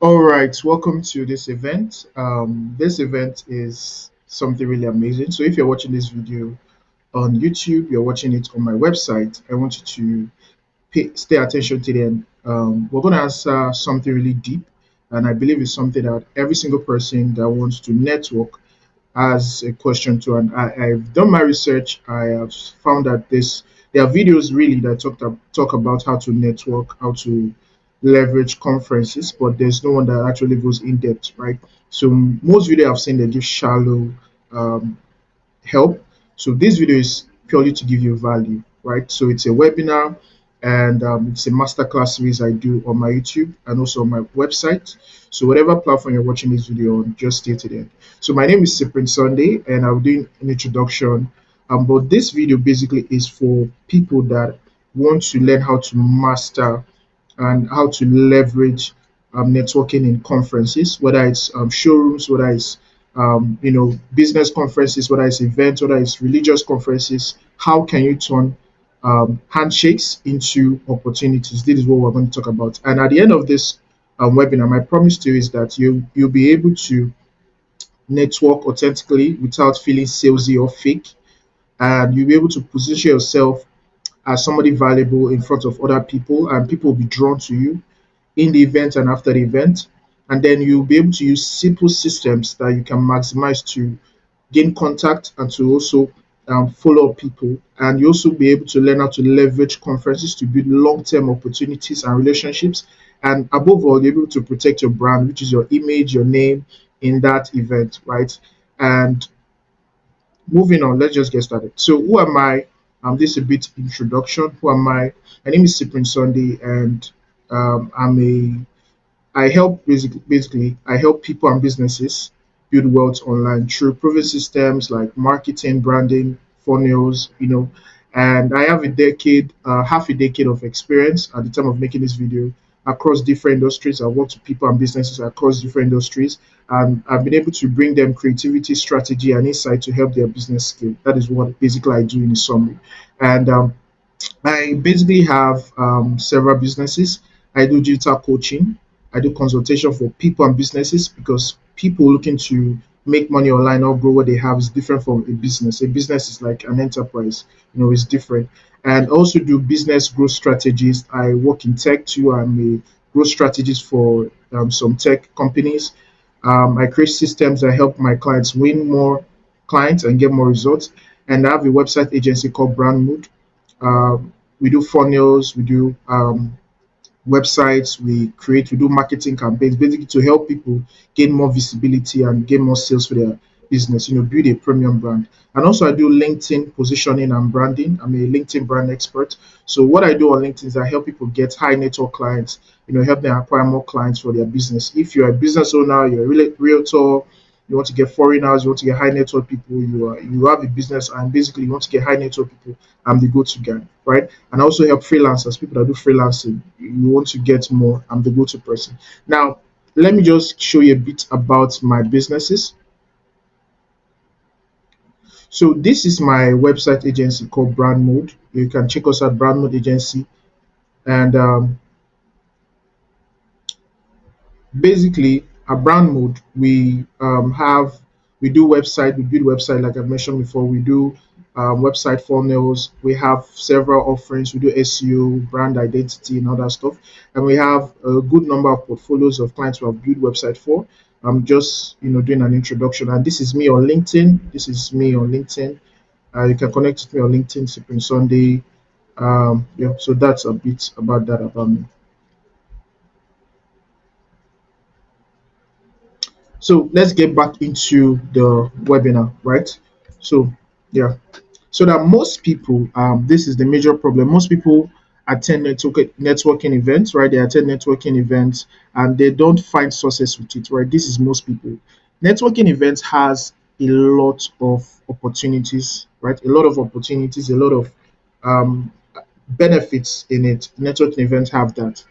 All right, welcome to this event. This event is something really amazing. So, if you're watching this video on YouTube, you're watching it on my website, I want you to stay attention to the end. We're going to answer something really deep, and I believe it's something that every single person that wants to network as a question to, and I've done my research. I have found that there are videos really that talk about how to network, how to leverage conferences, but there's no one that actually goes in depth, right? So most video I've seen they give shallow um, help. So this video is purely to give you value, right? So it's a webinar and it's a masterclass series I do on my YouTube and also on my website. So whatever platform you're watching this video on, just stay to the end. So my name is Cyprian Sunday and I'll do an introduction. But this video basically is for people that want to learn how to master and how to leverage networking in conferences, whether it's showrooms, whether it's business conferences, whether it's events, whether it's religious conferences. How can you turn handshakes into opportunities? This is what we're going to talk about. And at the end of this webinar, my promise to you is that you'll be able to network authentically without feeling salesy or fake, and you'll be able to position yourself as somebody valuable in front of other people, and people will be drawn to you in the event and after the event. And then you'll be able to use simple systems that you can maximize to gain contact and to also follow up people. And you also be able to learn how to leverage conferences to build long-term opportunities and relationships. And above all, you're able to protect your brand, which is your image, your name in that event, right? And moving on, let's just get started. So, who am I? This is a bit introduction. Who am I? My name is Cyprian Sunday, and I help basically I help people and businesses build wealth online through proven systems like marketing, branding, funnels, and I have half a decade of experience at the time of making this video across different industries. I worked with people and businesses across different industries, and I've been able to bring them creativity, strategy, and insight to help their business scale. That is what basically I do in a summary. And I basically have several businesses. I do digital coaching. I do consultation for people and businesses because people looking to make money online or grow what they have is different from a business. A business is like an enterprise, it's different. And also do business growth strategies. I work in tech too. I'm a growth strategist for some tech companies. I create systems that help my clients win more clients and get more results. And I have a website agency called Brand Mood. We do funnels, we do websites, we do marketing campaigns, basically to help people gain more visibility and gain more sales for their business, build a premium brand. And also, I do LinkedIn positioning and branding. I'm a LinkedIn brand expert. So, what I do on LinkedIn is I help people get high network clients, help them acquire more clients for their business. If you're a business owner, you're a realtor, you want to get foreigners, you want to get high network people, you have a business and basically you want to get high network people, I'm the go-to guy, right? And I also help freelancers, people that do freelancing. You want to get more, I'm the go-to person. Now, let me just show you a bit about my businesses. So this is my website agency called Brand Mode. You can check us out, Brand Mode Agency. And basically at brand mode we do website, we build website like I mentioned before. We do website funnels. We have several offerings. We do SEO, brand identity, and all that stuff. And we have a good number of portfolios of clients who have built website for. I'm just doing an introduction. And this is me on LinkedIn. This is me on LinkedIn. You can connect with me on LinkedIn, Cyprian Sunday. Yeah, so that's a bit about that about me. So let's get back into the webinar, right? So yeah, so that most people, this is the major problem. Most people attend networking events, right? They attend networking events and they don't find success with it, right? This is most people. Networking events has a lot of opportunities, right? A lot of opportunities, a lot of um, benefits in it. Networking events have that.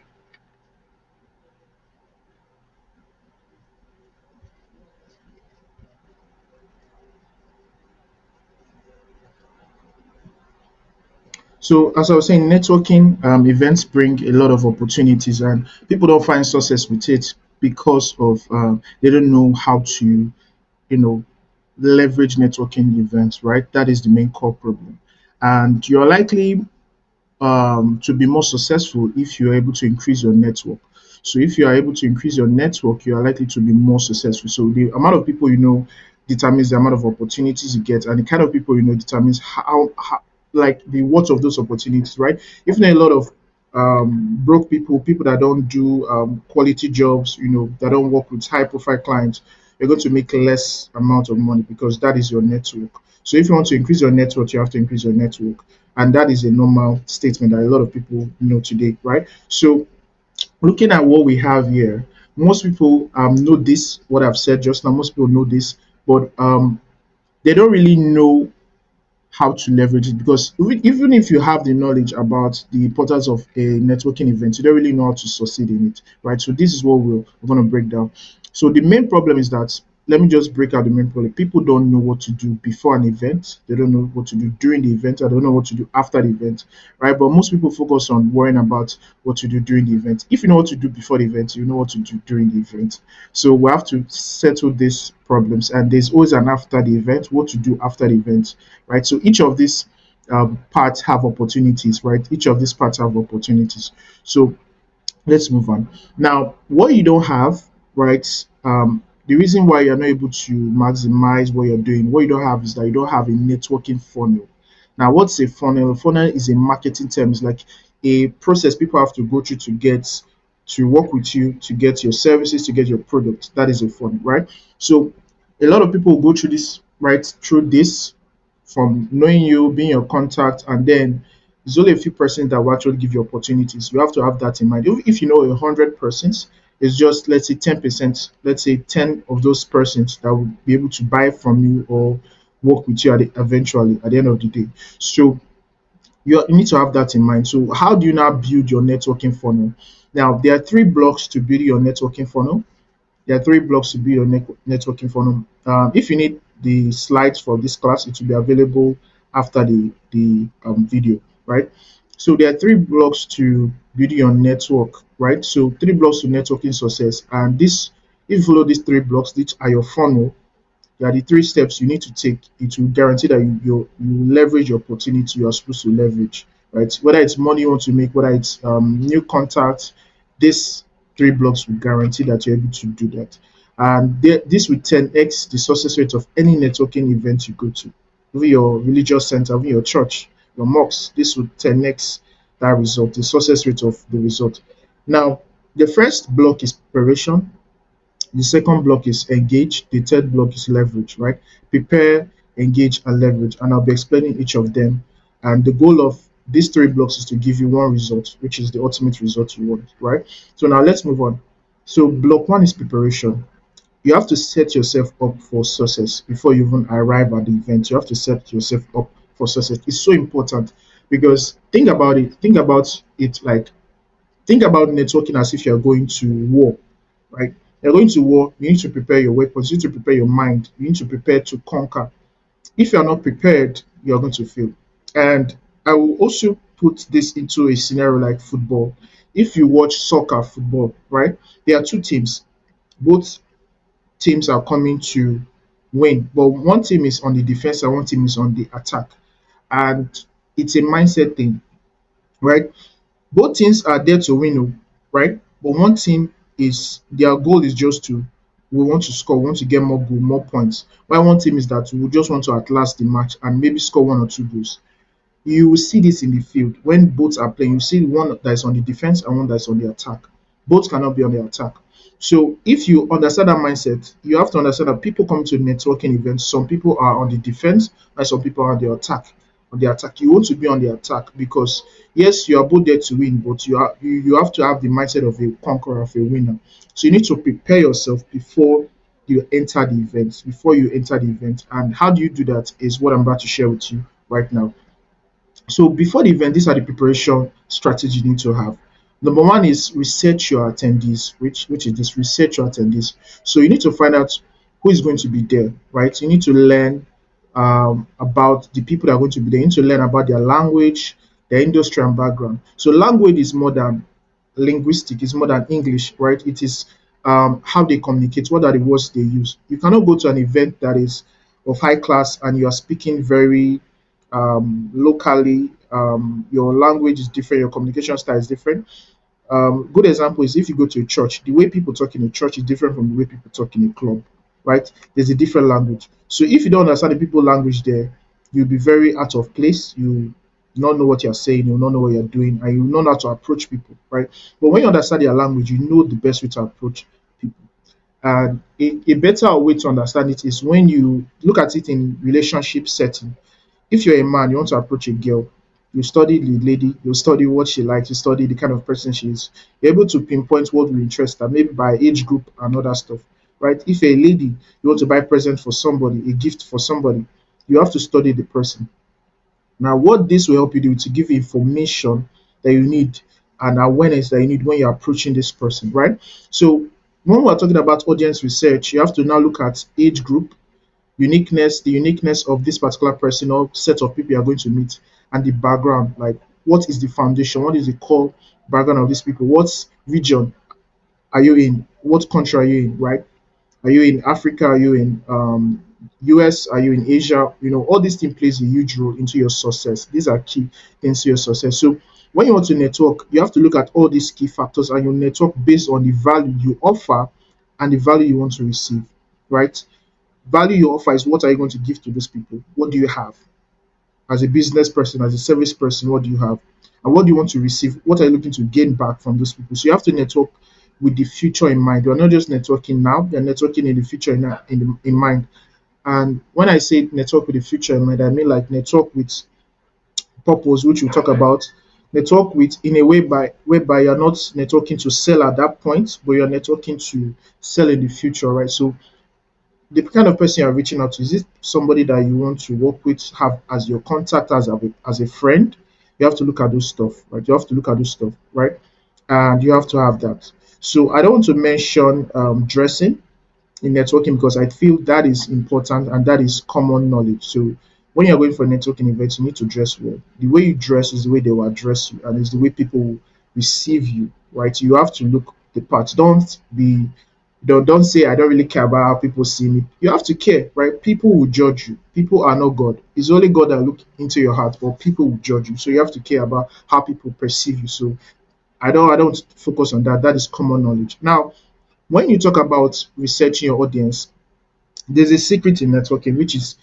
So, as I was saying, networking events bring a lot of opportunities, and people don't find success with it. because of they don't know how to, you know, leverage networking events, right? That is the main core problem. And you're likely to be more successful if you're able to increase your network. So if you are able to increase your network, you are likely to be more successful. So the amount of people you know determines the amount of opportunities you get, and the kind of people you know determines how like the worth of those opportunities, right? If there are a lot of broke people, people that don't do quality jobs, you know, that don't work with high profile clients, you're going to make less amount of money because that is your network. So if you want to increase your network, you have to increase your network, and that is a normal statement that a lot of people know today, right? So looking at what we have here, most people know this, what I've said just now. Most people know this, but they don't really know how to leverage it, because even if you have the knowledge about the importance of a networking event, you don't really know how to succeed in it, right? So this is what we're going to break down. So the main problem is that, let me just break out the main problem. People don't know what to do before an event. They don't know what to do during the event. I don't know what to do after the event, right? But most people focus on worrying about what to do during the event. If you know what to do before the event, you know what to do during the event. So we have to settle these problems, and there's always an after the event, what to do after the event, right? So each of these parts have opportunities, right? Each of these parts have opportunities. So let's move on. Now, what you don't have, right? The reason why you're not able to maximize what you're doing, what you don't have is that you don't have a networking funnel. Now, what's a funnel? A funnel is a marketing term. It's like a process people have to go through to get to work with you, to get your services, to get your product. That is a funnel, right? So a lot of people go through this, right? Through this, from knowing you, being your contact, and then there's only a few persons that will actually give you opportunities. You have to have that in mind. If you know 100 persons, it's just, let's say, 10%, let's say 10 of those persons that will be able to buy from you or work with you eventually at the end of the day. So you need to have that in mind. So how do you now build your networking funnel? Now, there are three blocks to build your networking funnel. There are three blocks to build your networking funnel. If you need the slides for this class, it will be available after the video, right? So there are three blocks to building your network, right? So three blocks to networking success, and this, if you follow these three blocks, these are your funnel. There are the three steps you need to take. It will guarantee that you leverage your opportunity you are supposed to leverage, right? Whether it's money you want to make, whether it's new contacts, this three blocks will guarantee that you're able to do that. And this will 10x the success rate of any networking event you go to, even your religious center, even your church, your mosque. This will 10x that result, the success rate of the result. Now, the first block is preparation, the second block is engage. The third block is leverage, right? Prepare, engage, and leverage. And I'll be explaining each of them. And the goal of these three blocks is to give you one result, which is the ultimate result you want, right? So now let's move on. So block one is preparation. You have to set yourself up for success before you even arrive at the event. You have to set yourself up for success. It's so important, because think about it. Think about networking as if you're going to war, right? You're going to war, you need to prepare your weapons, you need to prepare your mind, you need to prepare to conquer. If you're not prepared, you're going to fail. And I will also put this into a scenario like football. If you watch soccer football, right? There are two teams. Both teams are coming to win, but one team is on the defense and one team is on the attack. And it's a mindset thing, right? Both teams are there to win, oh, right? But one team is, their goal is just to, we want to score, we want to get more goal, more points. While one team is that we just want to outlast the match and maybe score one or two goals. You will see this in the field when both are playing. You see one that is on the defense and one that is on the attack. Both cannot be on the attack. So if you understand that mindset, you have to understand that people come to networking events. Some people are on the defense and some people are on the attack. On the attack, you want to be on the attack because yes, you are both there to win, but you have to have the mindset of a conqueror, of a winner. So you need to prepare yourself before you enter the event. Before you enter the event, and how do you do that is what I'm about to share with you right now. So before the event, these are the preparation strategies you need to have. Number one is research your attendees, which is this, research your attendees. So you need to find out who is going to be there, right? You need to learn about the people that are going to be there. You need to learn about their language, their industry and background. So language is more than linguistic, it's more than English, right? It is how they communicate, what are the words they use. You cannot go to an event that is of high class and you are speaking very locally. Your language is different, your communication style is different. Good example is if you go to a church, the way people talk in a church is different from the way people talk in a club, right? There's a different language. So if you don't understand the people language there, you'll be very out of place. You not know what you're saying, you'll not know what you're doing, and you know how to approach people, right? But when you understand their language, you know the best way to approach people. And a better way to understand it is when you look at it in relationship setting. If you're a man, you want to approach a girl, you study the lady, you study what she likes, you study the kind of person she is. You're able to pinpoint what will interest her, maybe by age group and other stuff, right? If you're a lady, you want to buy a present for somebody, a gift for somebody, you have to study the person. Now, what this will help you do to give you information that you need and awareness that you need when you're approaching this person, right? So, when we're talking about audience research, you have to now look at age group, uniqueness, the uniqueness of this particular person or set of people you are going to meet, and the background. Like, what is the foundation? What is the core background of these people? What region are you in? What country are you in? Right? Are you in Africa? Are you in US? Are you in Asia? You know, all these things plays a huge role into your success. These are key things to your success. So when you want to network, you have to look at all these key factors and you network based on the value you offer and the value you want to receive. Right? Value you offer is what are you going to give to those people? What do you have? As a business person, as a service person, what do you have? And what do you want to receive? What are you looking to gain back from those people? So you have to network with the future in mind. You're not just networking now, you're networking in the future in mind. And when I say network with the future in mind, I mean like network with purpose, which we'll talk about. Network with in a way by whereby you're not networking to sell at that point, but you're networking to sell in the future, right? So the kind of person you're reaching out to, is it somebody that you want to work with, have as your contact, as a friend? You have to look at those stuff, right? You have to look at those stuff, right? And you have to have that. So I don't want to mention dressing in networking because I feel that is important and that is common knowledge. So when you're going for a networking event, you need to dress well. The way you dress is the way they will address you, and it's the way people will receive you, right? You have to look the part. Don't say I don't really care about how people see me. You have to care, right? People will judge you. People are not God. It's only God that look into your heart, but people will judge you. So you have to care about how people perceive you. So I don't focus on that. That is common knowledge. Now, when you talk about researching your audience, there's a secret in networking, which is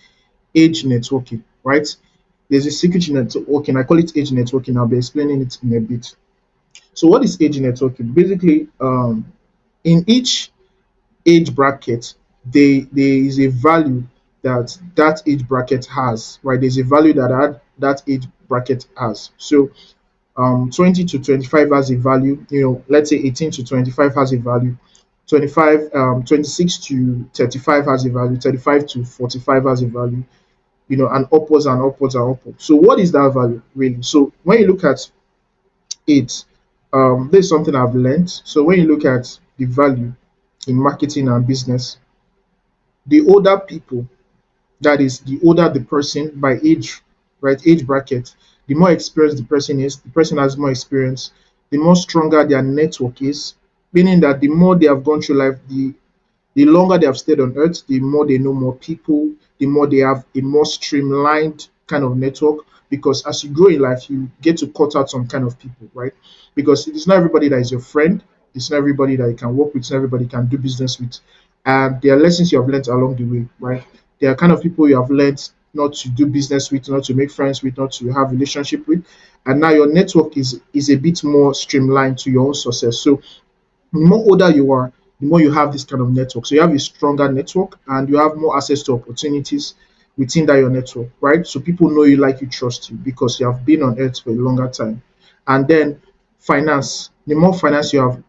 age networking, right? There's a secret in networking. I call it age networking. I'll be explaining it in a bit. So what is age networking? Basically, in each age bracket, there is a value that that age bracket has, right? There's a value that age bracket has. So 20 to 25 has a value. Let's say 18 to 25 has a value. 26 to 35 has a value. 35 to 45 has a value. And upwards and upwards and upwards. So what is that value really? So when you look at it, this is something I've learned. So when you look at the value in marketing and business, the older people, that is, the older the person by age, right, age bracket, the more experienced the person is, the person has more experience, the more stronger their network is, meaning that the more they have gone through life, the longer they have stayed on earth, the more they know more people, the more they have a more streamlined kind of network. Because as you grow in life, you get to cut out some kind of people, right? Because it's not everybody that is your friend, it's not everybody that you can work with, it's not everybody you can do business with. And there are lessons you have learned along the way, right? There are kind of people you have learned not to do business with, not to make friends with, not to have relationship with. And now your network is a bit more streamlined to your own success. So the more older you are, the more you have this kind of network. So you have a stronger network and you have more access to opportunities within that your network, right? So people know you, like you, trust you because you have been on earth for a longer time. And then finance, the more finance you have,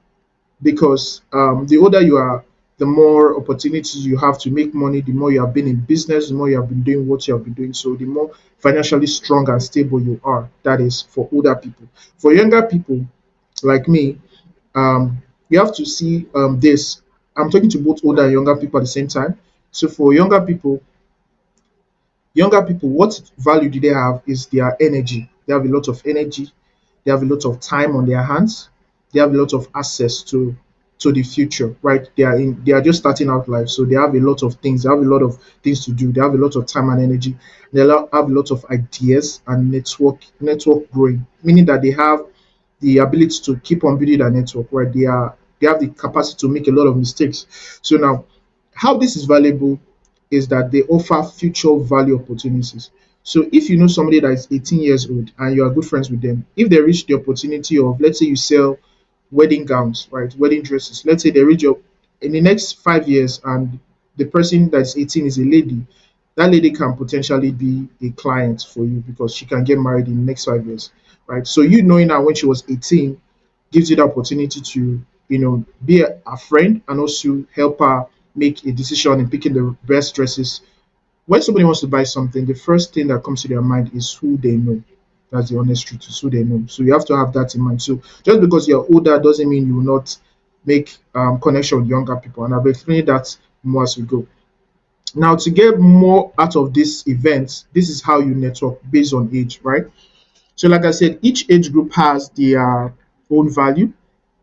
because the older you are, the more opportunities you have to make money, the more you have been in business, the more you have been doing what you have been doing. So the more financially strong and stable you are. That is for older people. For younger people like me, um, you have to see this. I'm talking to both older and younger people at the same time. So for younger people, what value do they have is their energy. They have a lot of energy. They have a lot of time on their hands. They have a lot of access to. to the future, right? They are just starting out life, so they have a lot of things. They have a lot of things to do. They have a lot of time and energy. Have a lot of ideas and network growing, meaning that they have the ability to keep on building their network, right? They have the capacity to make a lot of mistakes. So now, how this is valuable is that they offer future value opportunities. So if you know somebody that is 18 years old and you are good friends with them, if they reach the opportunity of, let's say you sell wedding gowns, right? Wedding dresses. Let's say they reach up in the next 5 years, and the person that's 18 is a lady. That lady can potentially be a client for you because she can get married in the next 5 years, right? So you knowing that when she was 18 gives you the opportunity to, be a friend and also help her make a decision in picking the best dresses. When somebody wants to buy something, the first thing that comes to their mind is who they know. That's the honest truth, is who they know. So you have to have that in mind. So just because you're older doesn't mean you will not make connection with younger people. And I'll be explaining that more as we go. Now, to get more out of this event, this is how you network based on age, right? So, like I said, each age group has their own value,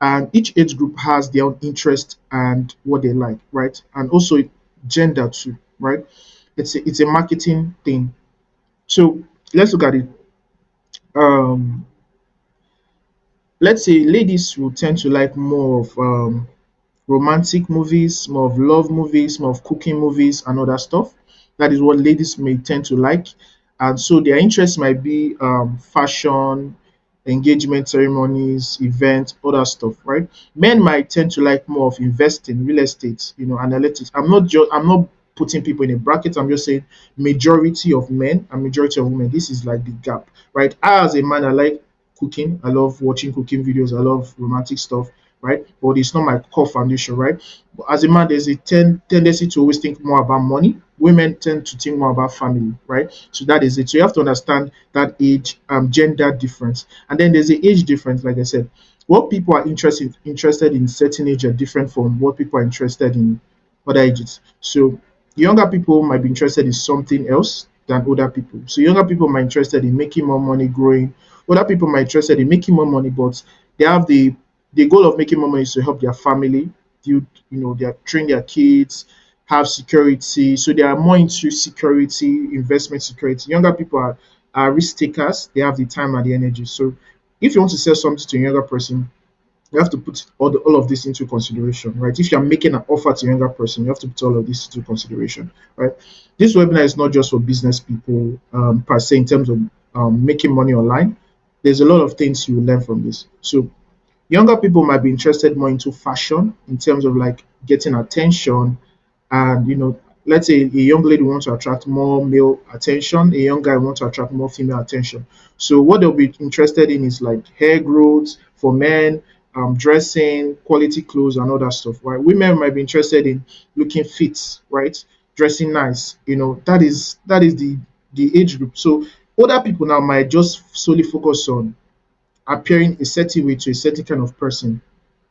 and each age group has their own interest and what they like, right? And also gender too, right? It's a marketing thing. So let's look at it. Um, let's say ladies will tend to like more of romantic movies, more of love movies, more of cooking movies, and other stuff. That is what ladies may tend to like. And so their interests might be fashion, engagement ceremonies, events, other stuff, right? Men might tend to like more of investing, real estate, analytics. I'm not putting people in a bracket. I'm just saying majority of men and majority of women. This is like the gap, right? I, as a man, I like cooking. I love watching cooking videos. I love romantic stuff, right? But it's not my core foundation, right? But as a man, there's a tendency to always think more about money. Women tend to think more about family, right? So that is it. So you have to understand that age, gender difference, and then there's the age difference. Like I said, what people are interested in certain age are different from what people are interested in other ages. So younger people might be interested in something else than older people. So younger people might be interested in making more money, growing. Other people might be interested in making more money, but they have the goal of making more money is to help their family, build, they are train their kids, have security. So they are more into security, investment security. Younger people are risk takers. They have the time and the energy. So if you want to sell something to a younger person, you have to put all of this into consideration, right? If you're making an offer to a younger person, you have to put all of this into consideration, right? This webinar is not just for business people per se in terms of making money online. There's a lot of things you will learn from this. So younger people might be interested more into fashion in terms of like getting attention, and let's say a young lady wants to attract more male attention, a young guy wants to attract more female attention. So what they'll be interested in is like hair growth for men, dressing, quality clothes, and all that stuff, right? Women might be interested in looking fit, right? Dressing nice. That is the age group. So older people now might just solely focus on appearing a certain way to a certain kind of person.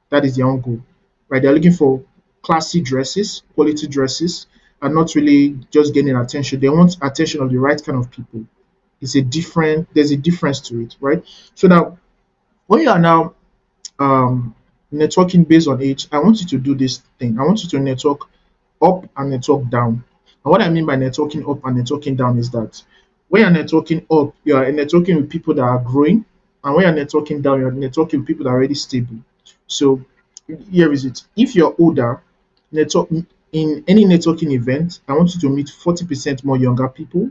That is their own goal, right? They're looking for classy dresses, quality dresses, and not really just getting attention. They want attention of the right kind of people. There's a difference to it, right? So now, when you are now um, networking based on age, I want you to do this thing. I want you to network up and network down. And what I mean by networking up and networking down is that when you're networking up, you are networking with people that are growing, and when you're networking down, you're networking with people that are already stable. So here is it. If you're older, network in any networking event, I want you to meet 40% more younger people.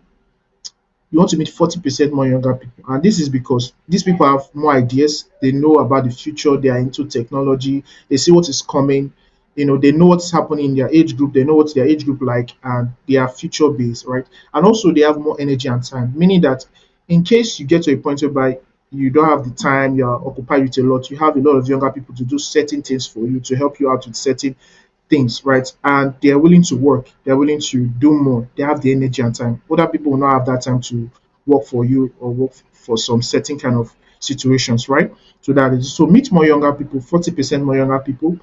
You want to meet 40% more younger people. And this is because these people have more ideas. They know about the future. They are into technology. They see what is coming. They know what's happening in their age group. They know what their age group like, and they are future based, right? And also they have more energy and time, meaning that in case you get to a point whereby you don't have the time, you are occupied with a lot, you have a lot of younger people to do certain things for you, to help you out with certain things, right? And they're willing to work, they're willing to do more, they have the energy and time. Other people will not have that time to work for you or work for some certain kind of situations, right? So that is so meet more younger people, 40% more younger people.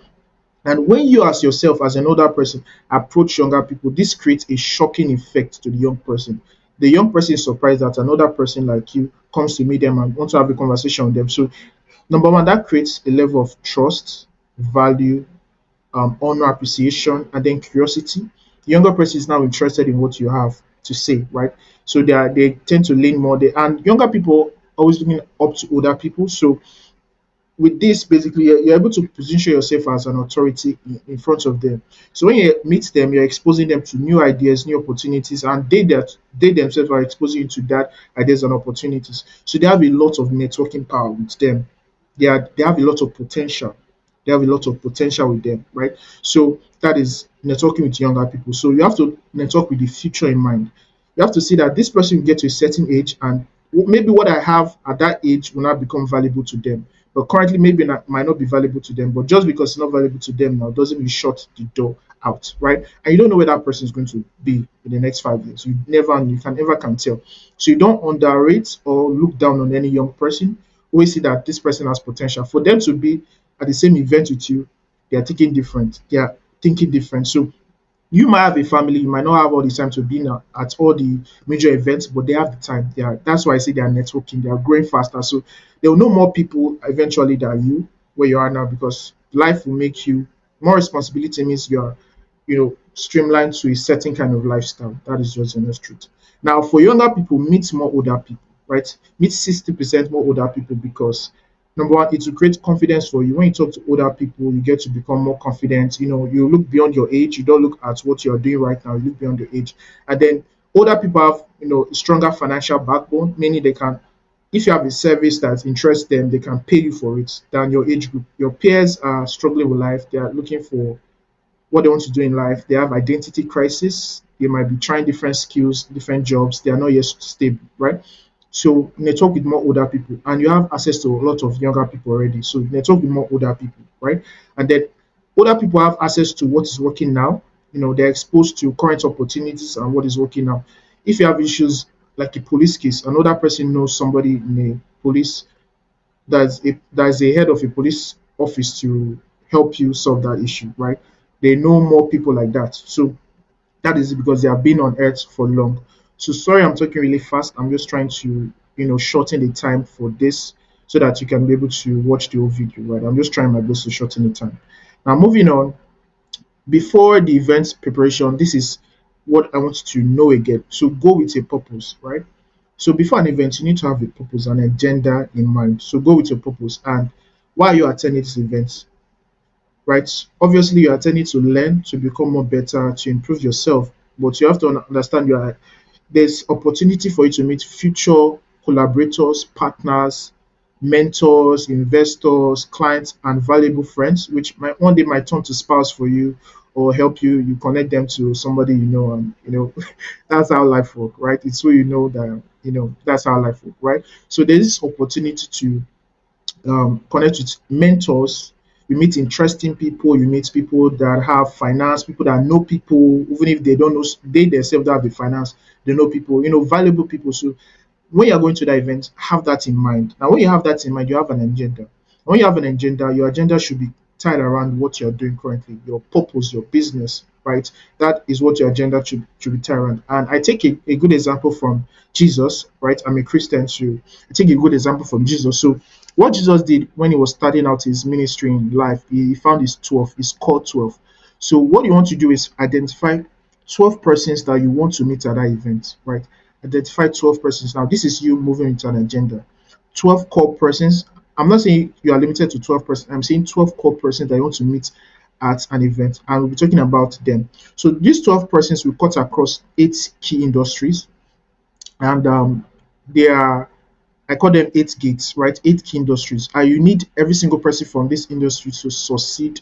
And when you as yourself, as an older person, approach younger people, this creates a shocking effect to the young person. The young person is surprised that another person like you comes to meet them and wants to have a conversation with them. So number one, that creates a level of trust, value, honor, appreciation, and then curiosity. The younger person is now interested in what you have to say, right? So they tend to lean more. And younger people always looking up to older people. So with this, basically, you're able to position yourself as an authority in front of them. So when you meet them, you're exposing them to new ideas, new opportunities, and they themselves are exposing you to that ideas and opportunities. So they have a lot of networking power with them. They have a lot of potential. They have a lot of potential with them, right? So that is networking with younger people. So you have to network with the future in mind. You have to see that this person will get to a certain age, and maybe what I have at that age will not become valuable to them, but currently maybe not, might not be valuable to them. But just because it's not valuable to them now doesn't mean shut the door out, right? And you don't know where that person is going to be in the next 5 years. You can never can tell. So you don't underrate or look down on any young person. Always see that this person has potential. For them to be at the same event with you, they are thinking different. They are thinking different. So you might have a family, you might not have all the time to be at all the major events, but they have the time. That's why I say they are networking, they are growing faster. So they will know more people eventually than you where you are now, because life will make you more responsibility means you're streamlined to a certain kind of lifestyle. That is just the honest truth. Now, for younger people, meet more older people, right? Meet 60% more older people, because number one, it will create confidence for you. When you talk to older people, you get to become more confident. You look beyond your age. You don't look at what you're doing right now. You look beyond your age. And then older people have, a stronger financial backbone, meaning they can, if you have a service that interests them, they can pay you for it than your age group. Your peers are struggling with life. They are looking for what they want to do in life. They have identity crisis. They might be trying different skills, different jobs. They are not yet stable, right? So network with more older people, and you have access to a lot of younger people already. So network with more older people, right? And then older people have access to what is working now. They're exposed to current opportunities and what is working now. If you have issues like a police case, another person knows somebody in a police that's a head of a police office to help you solve that issue, right? They know more people like that. So that is because they have been on earth for long. So sorry, I'm talking really fast. I'm just trying to, shorten the time for this so that you can be able to watch the whole video, right? I'm just trying my best to shorten the time. Now, moving on, before the event preparation, this is what I want you to know again. So go with a purpose, right? So before an event, you need to have a purpose, an agenda in mind. So go with your purpose. And why are you attending this event? Right? Obviously, you're attending to learn, to become more better, to improve yourself. But you have to understand there's opportunity for you to meet future collaborators, partners, mentors, investors, clients, and valuable friends, which might one day might turn to spouse for you or help you. You connect them to somebody and that's how life works, right? It's so you know that that's how life works, right? So there's this opportunity to connect with mentors. You meet interesting people. You meet people that have finance, people that know people, even if they don't know, they themselves don't have the finance. They know people, valuable people. So when you're going to that event, have that in mind. Now, when you have that in mind, you have an agenda. When you have an agenda, your agenda should be tied around what you're doing currently, your purpose, your business, right? That is what your agenda should be tied around. And I take a good example from Jesus, right? I'm a Christian, so I take a good example from Jesus. So what Jesus did when he was starting out his ministry in life, he found his 12, his core 12. So what you want to do is identify 12 persons that you want to meet at that event, right? Identify 12 persons. Now, this is you moving into an agenda. 12 core persons. I'm not saying you are limited to 12 persons. I'm saying 12 core persons that you want to meet at an event, and we'll be talking about them. So these 12 persons will cut across 8 key industries, and they are, I call them 8 gates, right? 8 key industries. And you need every single person from this industry to succeed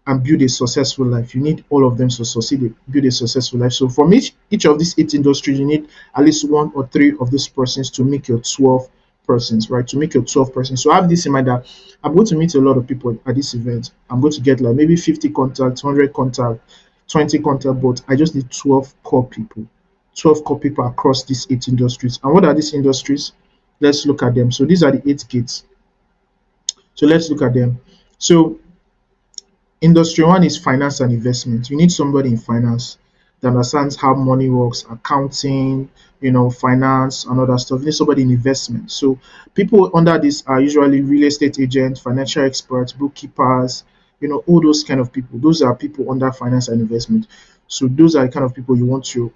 and build a successful life. You need all of them to succeed, build a successful life. So from each of these 8 industries, you need at least one or three of these persons to make your 12 persons, right? To make your 12 persons. So have this in mind that I'm going to meet a lot of people at this event. I'm going to get like maybe 50 contacts, 100 contacts, 20 contacts, but I just need 12 core people. 12 core people across these 8 industries. And what are these industries? Let's look at them. So these are the 8 gates. So let's look at them. So industry one is finance and investment. You need somebody in finance that understands how money works, accounting, finance and other stuff. You need somebody in investment. So people under this are usually real estate agents, financial experts, bookkeepers, all those kind of people. Those are people under finance and investment. So those are the kind of people you want to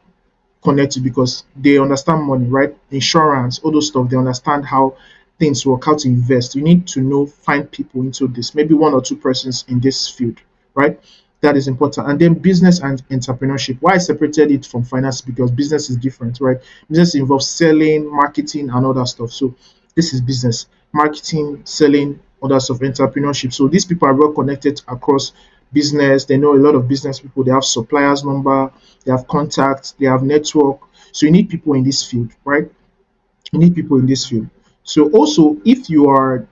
connected because they understand money, right? Insurance, all those stuff. They understand how things work, how to invest. You need to know, find people into this, maybe one or two persons in this field, right? That is important. And then business and entrepreneurship. Why I separated it from finance because business is different, right? Business involves selling, marketing, and other stuff. So this is business, marketing, selling, other stuff, entrepreneurship. So these people are well connected across business. They know a lot of business people. They have suppliers number, they have contacts, they have network. So you need people in this field, right? You need people in this field. So also, if you are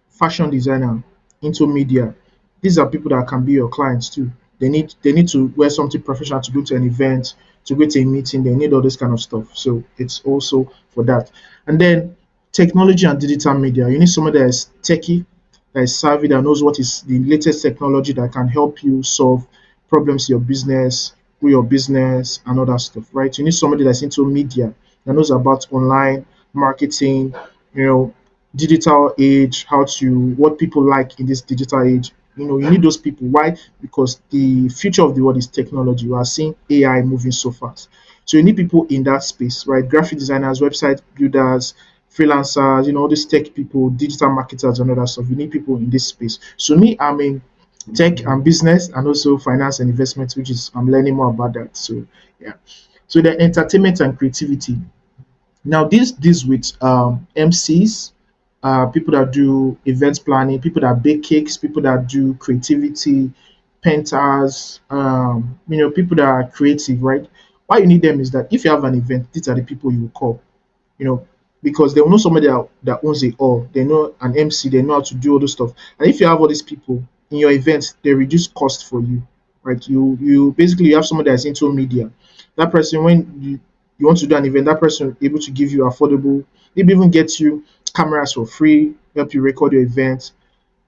fashion designer into media, these are people that can be your clients too. They need to wear something professional to go to an event, to go to a meeting. They need all this kind of stuff. So it's also for that. And then technology and digital media. You need someone that is techie, that is savvy, that knows what is the latest technology that can help you solve problems in your business, with your business, and all that stuff, right? You need somebody that's into media, that knows about online marketing, you know, digital age, how to what people like in this digital age. You need those people. Why? Because the future of the world is technology. We are seeing AI moving so fast. So you need people in that space, right? Graphic designers, website builders, freelancers, all these tech people, digital marketers, and all that stuff. You need people in this space. So me, I'm in tech and business and also finance and investment, which is I'm learning more about that. So yeah. So the entertainment and creativity. Now this with MCs, people that do event planning, people that bake cakes, people that do creativity, painters, people that are creative, right? Why you need them is that if you have an event, these are the people you will call, you know, because they will know somebody that owns it all. They know an MC, they know how to do all those stuff. And if you have all these people in your events, they reduce cost for you, right? You basically have somebody that's into media. That person, when you want to do an event, that person will be able to give you affordable, maybe even get you cameras for free, help you record your events.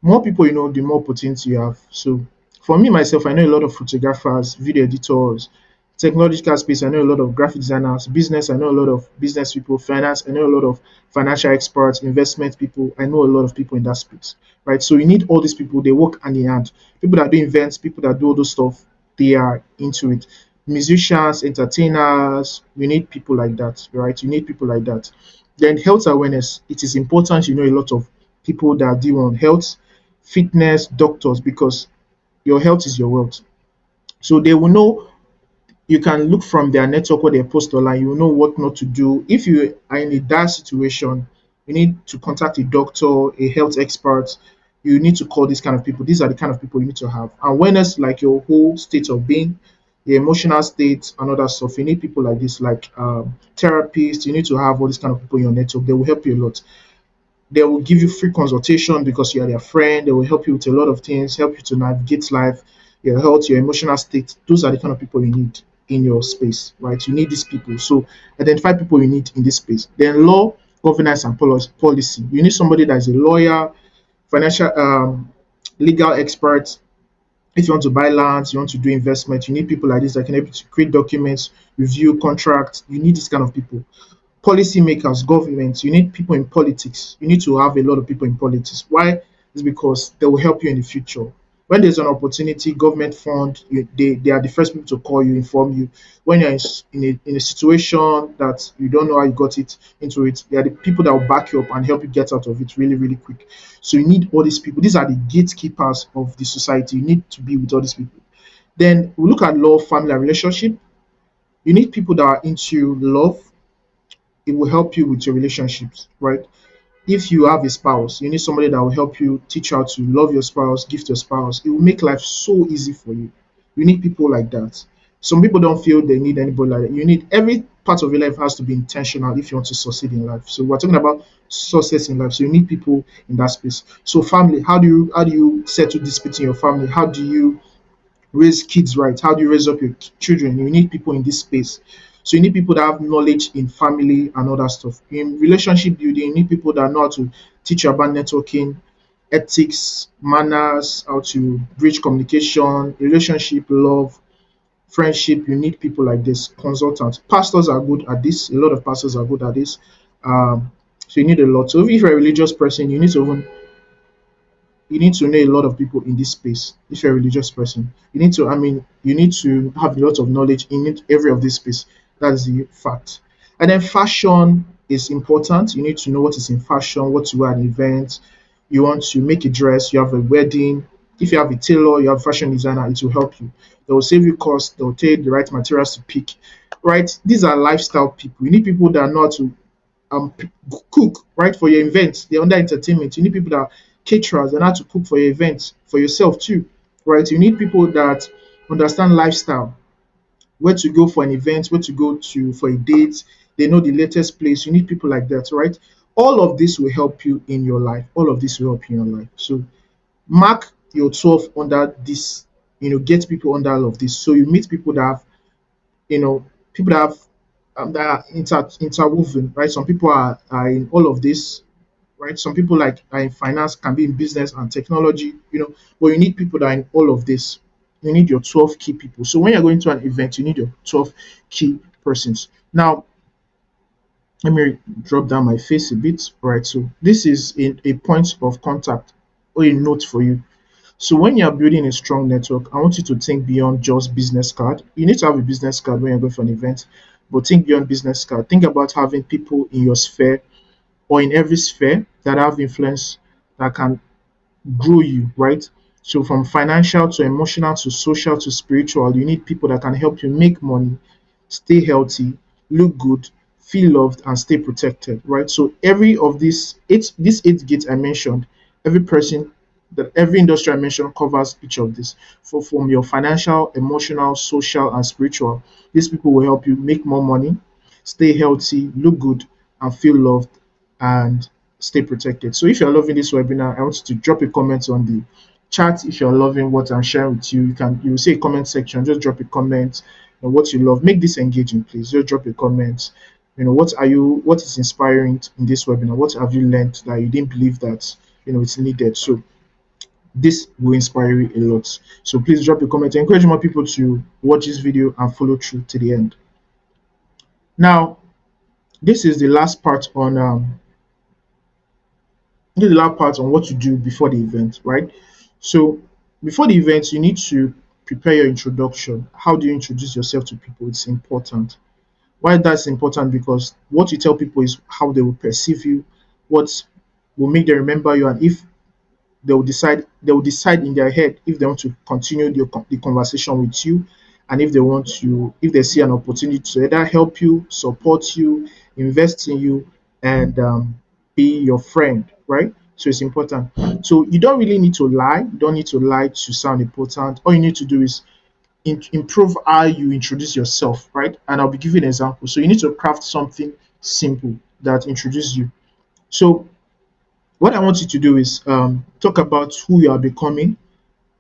More people the more opportunity you have. So for me myself, I know a lot of photographers, video editors, technological space, I know a lot of graphic designers, business, I know a lot of business people, finance, I know a lot of financial experts, investment people, I know a lot of people in that space, right? So you need all these people, they work hand in hand. People that do events, people that do all those stuff, they are into it. Musicians, entertainers, we need people like that, right? You need people like that. Then health awareness, it is important you know a lot of people that deal on health, fitness, doctors, because your health is your wealth. So they will know, you can look from their network what they post online, you will know what not to do. If you are in a dire situation, you need to contact a doctor, a health expert. You need to call these kind of people. These are the kind of people you need to have. Awareness, like your whole state of being, your emotional state, and other stuff. You need people like this, like therapists. You need to have all these kind of people in your network. They will help you a lot. They will give you free consultation because you are their friend. They will help you with a lot of things, help you to navigate life, your health, your emotional state. Those are the kind of people you need in your space, right? You need these people. So identify people you need in this space. Then law, governance, and policy. You need somebody that is a lawyer, financial, legal expert. If you want to buy lands, you want to do investment, you need people like this that can help you to create documents, review contracts. You need this kind of people. Policymakers, governments, you need people in politics. You need to have a lot of people in politics. Why? It's because they will help you in the future. When there's an opportunity, government fund, they are the first people to call you, inform you. When you're in a situation that you don't know how you got it into it, they are the people that will back you up and help you get out of it really, really quick. So you need all these people. These are the gatekeepers of the society. You need to be with all these people. Then we look at love, family, and relationship. You need people that are into love. It will help you with your relationships, right? If you have a spouse, you need somebody that will help you teach you how to love your spouse, gift your spouse. It will make life so easy for you. You need people like that. Some people don't feel they need anybody like that. You need every part of your life has to be intentional if you want to succeed in life. So we're talking about success in life. So you need people in that space. So family, how do you settle disputes in your family? How do you raise kids right? How do you raise up your children? You need people in this space. So you need people that have knowledge in family and other stuff. In relationship building, you need people that know how to teach you about networking, ethics, manners, how to bridge communication, relationship, love, friendship. You need people like this. Consultants. Pastors are good at this. A lot of pastors are good at this. So you need a lot. So if you're a religious person, you need to even you need to know a lot of people in this space. If you're a religious person, you need to, I mean, you need to have a lot of knowledge in every of this space. That's the fact. And then fashion is important. You need to know what is in fashion, what to wear at an event. You want to make a dress, you have a wedding. If you have a tailor, you have a fashion designer, it will help you. They will save you cost, they will tell you the right materials to pick. Right? These are lifestyle people. You need people that know how to p- cook, right, for your events. They're under entertainment. You need people that are caterers and how to cook for your events for yourself too, right? You need people that understand lifestyle, where to go for an event, where to go to for a date. They know the latest place. You need people like that, right? All of this will help you in your life. All of this will help you in your life. So mark your 12 under this. Get people under all of this. So you meet people that have, people that are interwoven, right? Some people are in all of this, right? Some people like are in finance, can be in business and technology, but you need people that are in all of this. You need your 12 key people. So when you're going to an event, you need your 12 key persons. Now, let me drop down my face a bit, right? So this is a point of contact or a note for you. So when you're building a strong network, I want you to think beyond just business card. You need to have a business card when you're going for an event, but think beyond business card. Think about having people in your sphere or in every sphere that have influence that can grow you, right? So from financial to emotional to social to spiritual, you need people that can help you make money, stay healthy, look good, feel loved, and stay protected, right? So every of these eight gates I mentioned, every person that every industry I mentioned covers each of these. For from your financial, emotional, social, and spiritual, these people will help you make more money, stay healthy, look good, and feel loved and stay protected. So if you're loving this webinar, I want you to drop a comment on the chat. If you're loving what I'm sharing with you, you say comment section, just drop a comment on what you love. Make this engaging, please. Just drop a comment. What is inspiring in this webinar? What have you learned that you didn't believe that it's needed? So this will inspire you a lot. So please drop a comment. Encourage more people to watch this video and follow through to the end. Now, this is the last part on what to do before the event, right? So before the event, you need to prepare your introduction. How do you introduce yourself to people? It's important. Why that's important? Because what you tell people is how they will perceive you, what will make them remember you, and if they will decide in their head if they want to continue the conversation with you, and if they see an opportunity to either help you, support you, invest in you, and be your friend, right? So it's important. So you don't really need to lie. You don't need to lie to sound important. All you need to do is improve how you introduce yourself, right? And I'll be giving an example. So you need to craft something simple that introduces you. So what I want you to do is talk about who you are becoming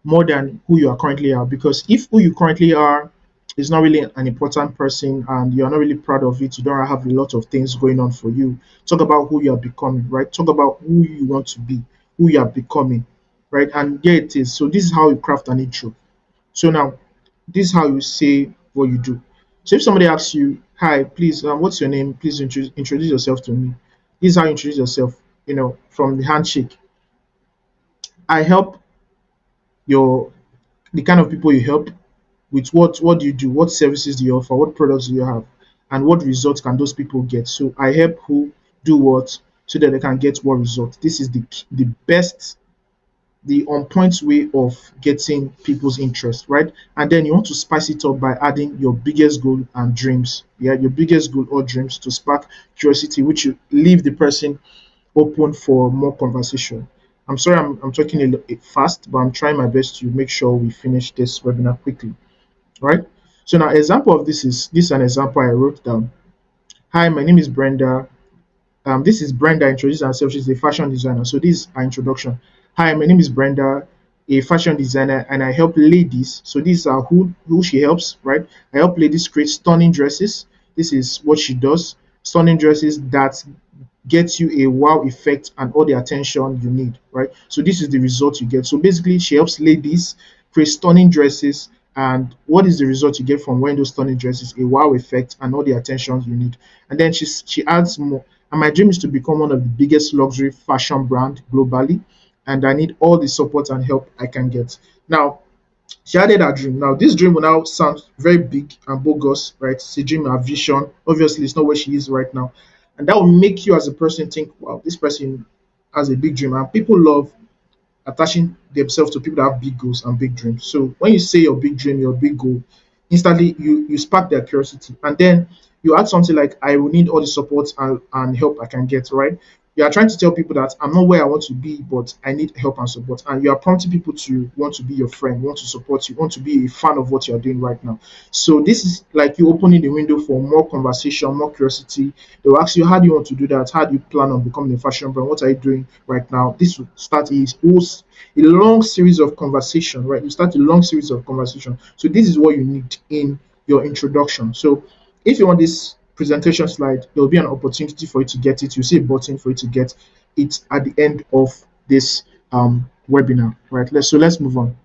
more than who you are currently are. Because if who you currently are is not really an important person and you're not really proud of it, you don't have a lot of things going on for you. Talk about who you are becoming, right? Talk about who you want to be, who you are becoming, right? And here it is. So this is how you craft an intro. So now, this is how you say what you do. So if somebody asks you, "Hi, please, what's your name? Please introduce yourself to me." This is how you introduce yourself. From the handshake. I help your the kind of people you help with what do you do? What services do you offer? What products do you have? And what results can those people get? So I help who do what so that they can get what result. This is the best, the on point way of getting people's interest, right? And then you want to spice it up by adding your biggest goal and dreams. Yeah, your biggest goal or dreams to spark curiosity, which you leave the person open for more conversation. I'm sorry I'm talking a little fast, but I'm trying my best to make sure we finish this webinar quickly, right? So now example of this is an example I wrote down. Hi, my name is Brenda. This is Brenda introducing herself. She's a fashion designer. So this is our introduction. Hi, my name is Brenda, a fashion designer, and I help ladies. So these are who she helps, right? I help ladies create stunning dresses. This is what she does. Stunning dresses that gets you a wow effect and all the attention you need, right? So this is the result you get. So basically, she helps ladies create stunning dresses. And what is the result you get from wearing those stunning dresses? A wow effect and all the attention you need. And then she adds more. And my dream is to become one of the biggest luxury fashion brand globally. and I need all the support and help I can get. Now, she added her dream. Now, this dream will now sound very big and bogus, right? It's a dream, a vision. Obviously, it's not where she is right now. And that will make you as a person think, wow, this person has a big dream. And people love attaching themselves to people that have big goals and big dreams. So when you say your big dream, your big goal, instantly you spark their curiosity, and then you add something like, "I will need all the support and help I can get." Right? You are trying to tell people that I'm not where I want to be, but I need help and support, and you are prompting people to want to be your friend, want to support you, want to be a fan of what you are doing right now. So this is like you opening the window for more conversation, more curiosity. They will ask you, how do you want to do that? How do you plan on becoming a fashion brand? What are you doing right now? This will start a long series of conversation, right? You start a long series of conversation. So this is what you need in your introduction. So if you want this presentation slide, there will be an opportunity for you to get it. You see a button for you to get it at the end of this webinar, right? Let's move on.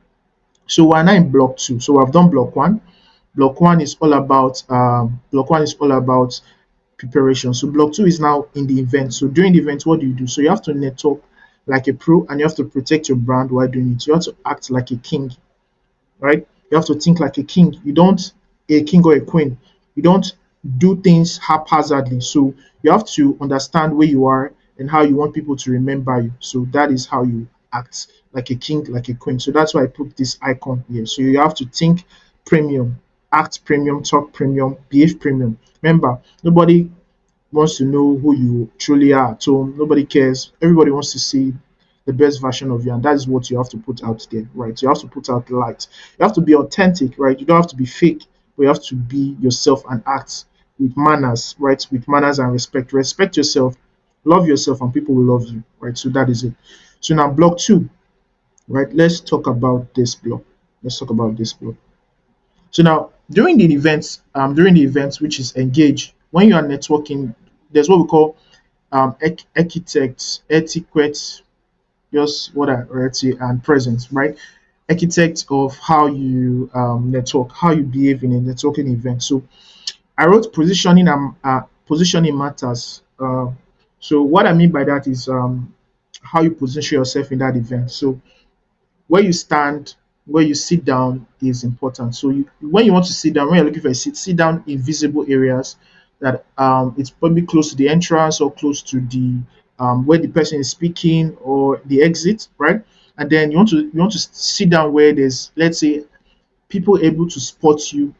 So we're now in block two. So I've done block one. Block one is all about preparation. So block two is now in the event. So during the event, what do you do? So you have to network like a pro, and you have to protect your brand while doing it. You have to act like a king, right? You have to think like a king. You don't a king or a queen. You don't do things haphazardly. So you have to understand where you are and how you want people to remember you. So that is how you act like a king, like a queen. So that's why I put this icon here. So you have to think premium, act premium, talk premium, behave premium. Remember, nobody wants to know who you truly are at home. Nobody cares. Everybody wants to see the best version of you, and that is what you have to put out there, right? You have to put out the light. You have to be authentic, right? You don't have to be fake, but you have to be yourself and act with manners, right? With manners and respect. Respect yourself, love yourself, and people will love you, right? So that is it. So now block two, right? Let's talk about this block. Let's talk about this block. So now during the events, which is engage, when you are networking, there's what we call etiquette, just what I already say, and presence, right? Architect of how you network, how you behave in a networking event. So I wrote positioning matters. So what I mean by that is how you position yourself in that event. So where you stand, where you sit down is important. So when you want to sit down, when you're looking for a seat, sit down in visible areas that it's probably close to the entrance or close to the where the person is speaking or the exit, right? And then you want to sit down where there's, let's say, people able to spot you.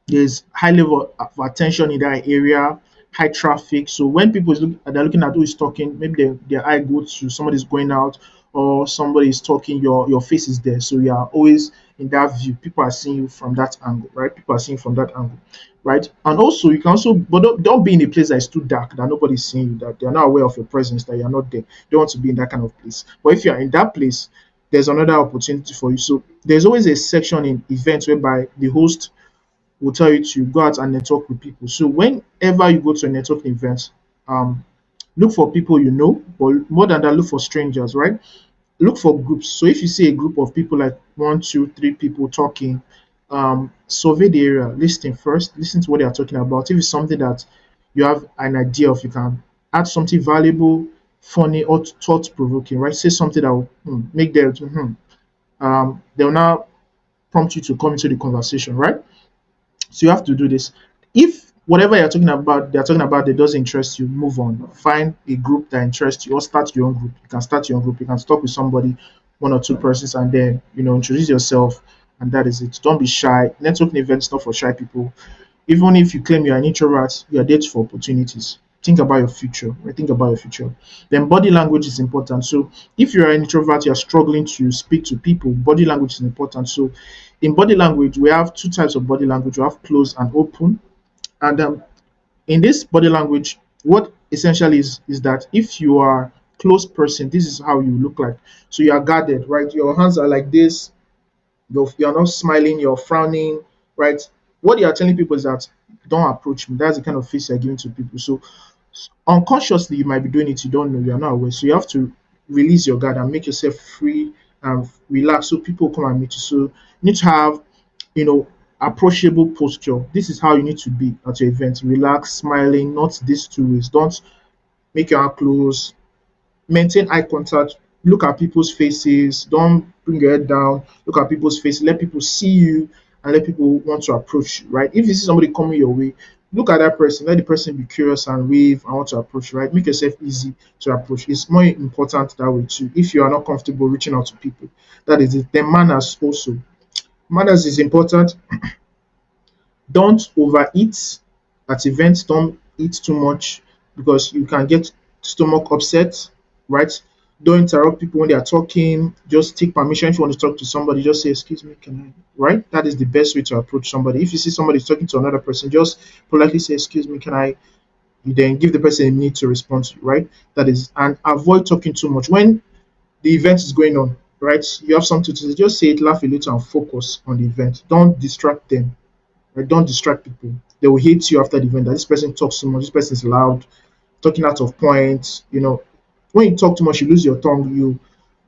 There's high level of attention in that area, high traffic. So when people they're looking at who is talking, maybe their eye goes to somebody's going out or somebody is talking, your face is there. So you are always in that view. People are seeing you from that angle, right? People are seeing from that angle, right? And also you can also, but don't be in a place that is too dark, that nobody's seeing you, that they are not aware of your presence, that you're not there. You don't want to be in that kind of place. But if you're in that place, there's another opportunity for you. So there's always a section in events whereby the host will tell you to go out and network with people. So whenever you go to a networking event, um, look for people you know, but more than that, look for strangers, right? Look for groups. So if you see a group of people, like one, two, three people talking, survey the area, listen first, listen to what they are talking about. If it's something that you have an idea of, you can add something valuable, funny, or thought provoking, right? Say something that will make them, they'll now prompt you to come into the conversation, right? So you have to do this. If whatever they're talking about that doesn't interest you, move on. Find a group that interests you or start your own group. You can start your own group. You can talk with somebody, one or two persons, and then introduce yourself, and that is it. Don't be shy. Networking events not for shy people. Even if you claim you're an introvert, you are there for opportunities. Think about your future. Right? Think about your future. Then body language is important. So if you're an introvert, you're struggling to speak to people, body language is important. So in body language, we have two types of body language. We have close and open. And in this body language, what essentially is that if you are close person, this is how you look like. So you are guarded, right? Your hands are like this. You're not smiling, you're frowning, right? What you are telling people is that don't approach me. That's the kind of face you're giving to people. So unconsciously, you might be doing it, you don't know, you're not aware. So you have to release your guard and make yourself free and relax so people come and meet you. So you need to have, you know, approachable posture. This is how you need to be at your event. Relax, smiling, not these two ways. Don't make your hand close, maintain eye contact Look at people's faces. Don't bring your head down. Look at people's faces. Let people see you and let people want to approach you, right? If you see somebody coming your way, look at that person. Let the person be curious and wave and want to approach you, right? Make yourself easy to approach. It's more important that way too. If you are not comfortable reaching out to people, that is it. Then manners also. Manners is important. Don't overeat at events. Don't eat too much because you can get stomach upset, right? Don't interrupt people when they are talking. Just take permission. If you want to talk to somebody, just say, "Excuse me, can I?" Right? That is the best way to approach somebody. If you see somebody talking to another person, just politely say, "Excuse me, can I?" You then give the person a minute to respond to you, right? That is, and avoid talking too much. When the event is going on, right? You have something to say, just say it, laugh a little, and focus on the event. Don't distract them, right? Don't distract people. They will hate you after the event that this person talks too much, this person is loud, talking out of point. When you talk too much, you lose your tongue, you